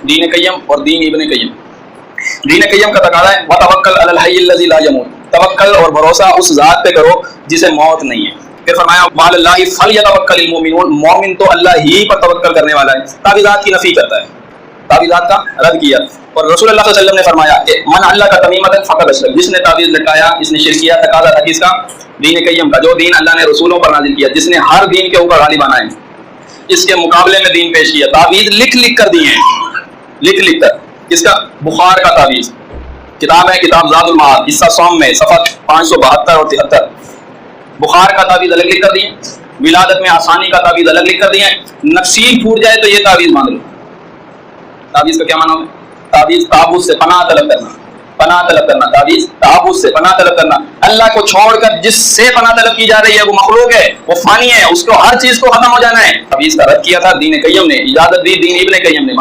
दीन कय्यम और दीन इब्न कय्यम। दीन कय्यम का तकाज़ा है वतवक्कल अलल हय्यिल लज़ी ला यमूत, तवक्कल और भरोसा उस ज़ात पे करो जिसे मौत नहीं है। फिर फरमाया वअलल्लाहि फलयतवक्कलिल मुमिनून, मोमिन तो अल्लाह ही पर तवक्कल करने वाला है। तावीज़ात की नफी करता है, तावीज़ात का रद्द किया। और रसूल अल्लाह सल्लल्लाहु अलैहि वसल्लम ने फरमाया कि मन अल्लाह का तमीमतन फ़क़द अशरक, जिसने तावीज़ लटकाया इसने शिरक किया। तकाज़ा था किसका? दीन कय्यम का, जो दीन अल्लाह ने रसूलों पर नाज़िल किया, जिसने हर दीन के ऊपर गालिब आना है, इसके मुकाबले में दीन पेश किया। तावीज़ लिख लिख कर दिए, लिख लिख कर। किसका? बुखार का तावीज़ किताब है, किताब ज़ादुल मआद, हिस्सा सौम में सफ़ा 572 और 73। बुखार का तावीज़ अलग लिख कर दिए, विलादत में आसानी का तावीज़ अलग लिख कर दिए। नक्सील फूट जाए तो ये तावीज़ मांग लो। तावीज़ का क्या माना है? तावीज़ ताबूत से पनाह तलब करना, पनाह तलब करना। तावीज़ ताबूत से पनाह तलब करना। अल्लाह को छोड़कर जिससे पनाह तलब की जा रही है वो मखलूक है, वो फानी है, उसको हर चीज़ को खत्म हो जाना है। तावीज़ का रद्द किया था दीन कय्यम ने, इजाज़त दी दीन इब्न कय्यम ने।